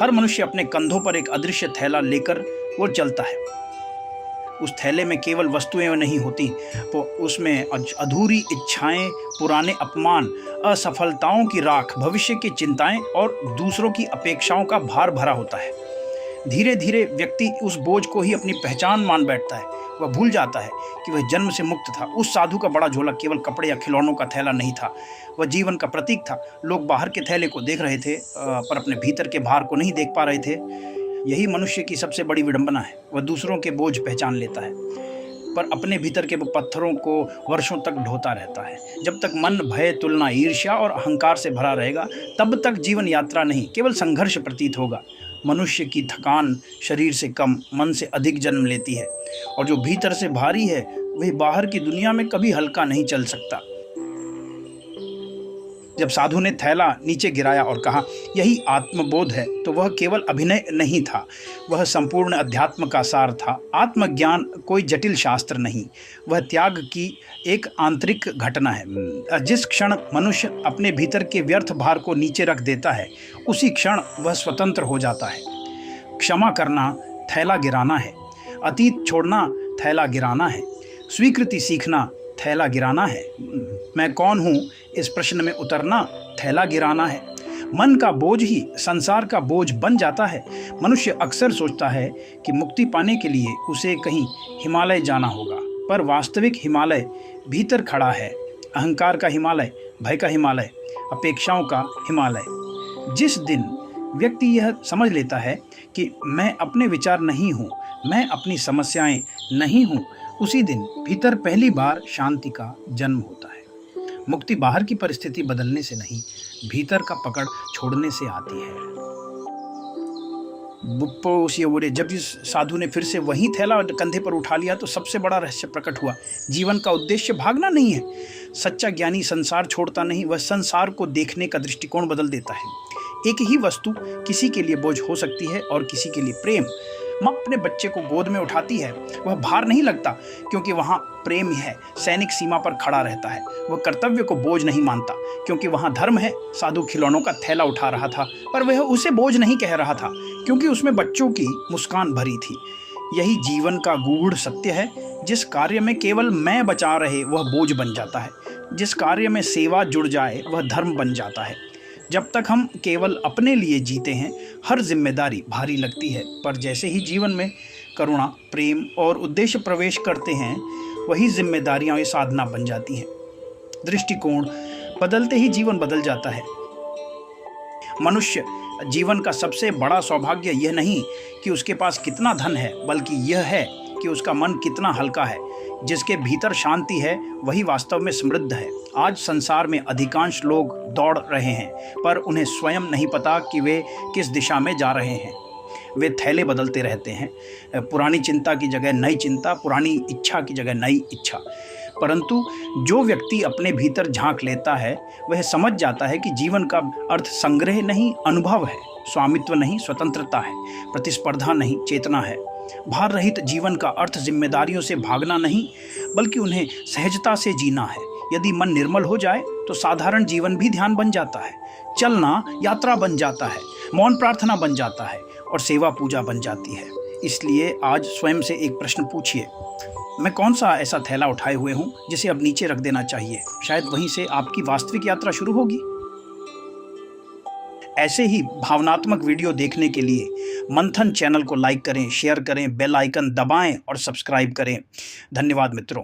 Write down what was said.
हर मनुष्य अपने कंधों पर एक अदृश्य थैला लेकर वो चलता है। उस थैले में केवल वस्तुएं नहीं होती, वो उसमें अधूरी इच्छाएं, पुराने अपमान, असफलताओं की राख, भविष्य की चिंताएं और दूसरों की अपेक्षाओं का भार भरा होता है। धीरे धीरे व्यक्ति उस बोझ को ही अपनी पहचान मान बैठता है। वह भूल जाता है कि वह जन्म से मुक्त था। उस साधु का बड़ा झोला केवल कपड़े या खिलौनों का थैला नहीं था, वह जीवन का प्रतीक था। लोग बाहर के थैले को देख रहे थे, पर अपने भीतर के भार को नहीं देख पा रहे थे। यही मनुष्य की सबसे बड़ी विडंबना है। वह दूसरों के बोझ पहचान लेता है, पर अपने भीतर के पत्थरों को वर्षों तक ढोता रहता है। जब तक मन भय, तुलना, ईर्ष्या और अहंकार से भरा रहेगा, तब तक जीवन यात्रा नहीं, केवल संघर्ष प्रतीत होगा। मनुष्य की थकान शरीर से कम, मन से अधिक जन्म लेती है, और जो भीतर से भारी है वह बाहर की दुनिया में कभी हल्का नहीं चल सकता। जब साधु ने थैला नीचे गिराया और कहा, यही आत्मबोध है, तो वह केवल अभिनय नहीं था, वह संपूर्ण अध्यात्म का सार था। आत्मज्ञान कोई जटिल शास्त्र नहीं, वह त्याग की एक आंतरिक घटना है। जिस क्षण मनुष्य अपने भीतर के व्यर्थ भार को नीचे रख देता है, उसी क्षण वह स्वतंत्र हो जाता है। क्षमा करना थैला गिराना है, अतीत छोड़ना थैला गिराना है, स्वीकृति सीखना थैला गिराना है, मैं कौन हूँ इस प्रश्न में उतरना थैला गिराना है। मन का बोझ ही संसार का बोझ बन जाता है। मनुष्य अक्सर सोचता है कि मुक्ति पाने के लिए उसे कहीं हिमालय जाना होगा, पर वास्तविक हिमालय भीतर खड़ा है। अहंकार का हिमालय, भय का हिमालय, अपेक्षाओं का हिमालय। जिस दिन व्यक्ति यह समझ लेता है कि मैं अपने विचार नहीं हूँ, मैं अपनी समस्याएं नहीं हूँ, उसी दिन भीतर पहली बार शांति का जन्म होता है। मुक्ति बाहर की परिस्थिति बदलने से नहीं, भीतर का पकड़ छोड़ने से आती है। जब इस साधु ने फिर से वही थैला कंधे पर उठा लिया, तो सबसे बड़ा रहस्य प्रकट हुआ। जीवन का उद्देश्य भागना नहीं है। सच्चा ज्ञानी संसार छोड़ता नहीं, वह संसार को देखने का दृष्टिकोण बदल देता है। एक ही वस्तु किसी के लिए बोझ हो सकती है और किसी के लिए प्रेम। माँ अपने बच्चे को गोद में उठाती है, वह भार नहीं लगता, क्योंकि वहाँ प्रेम है। सैनिक सीमा पर खड़ा रहता है, वह कर्तव्य को बोझ नहीं मानता, क्योंकि वहाँ धर्म है। साधु खिलौनों का थैला उठा रहा था, पर वह उसे बोझ नहीं कह रहा था, क्योंकि उसमें बच्चों की मुस्कान भरी थी। यही जीवन का गूढ़ सत्य है। जिस कार्य में केवल मैं बचा रहे, वह बोझ बन जाता है। जिस कार्य में सेवा जुड़ जाए, वह धर्म बन जाता है। जब तक हम केवल अपने लिए जीते हैं, हर जिम्मेदारी भारी लगती है, पर जैसे ही जीवन में करुणा, प्रेम और उद्देश्य प्रवेश करते हैं, वही जिम्मेदारियां ये साधना बन जाती हैं। दृष्टिकोण बदलते ही जीवन बदल जाता है। मनुष्य जीवन का सबसे बड़ा सौभाग्य यह नहीं कि उसके पास कितना धन है, बल्कि यह है कि उसका मन कितना हल्का है। जिसके भीतर शांति है, वही वास्तव में समृद्ध है। आज संसार में अधिकांश लोग दौड़ रहे हैं, पर उन्हें स्वयं नहीं पता कि वे किस दिशा में जा रहे हैं। वे थैले बदलते रहते हैं, पुरानी चिंता की जगह नई चिंता, पुरानी इच्छा की जगह नई इच्छा। परंतु जो व्यक्ति अपने भीतर झांक लेता है, वह समझ जाता है कि जीवन का अर्थ संग्रह नहीं, अनुभव है। स्वामित्व नहीं, स्वतंत्रता है। प्रतिस्पर्धा नहीं, चेतना है। भार रहित जीवन का अर्थ जिम्मेदारियों से भागना नहीं, बल्कि उन्हें सहजता से जीना है। यदि मन निर्मल हो जाए, तो साधारण जीवन भी ध्यान बन जाता है। चलना यात्रा बन जाता है, मौन प्रार्थना बन जाता है, और सेवा पूजा बन जाती है। इसलिए आज स्वयं से एक प्रश्न पूछिए, मैं कौन सा ऐसा थैला उठाए हुए हूँ जिसे अब नीचे रख देना चाहिए। शायद वहीं से आपकी वास्तविक यात्रा शुरू होगी। ऐसे ही भावनात्मक वीडियो देखने के लिए मंथन चैनल को लाइक करें, शेयर करें, बेल आइकन दबाएं और सब्सक्राइब करें। धन्यवाद मित्रों।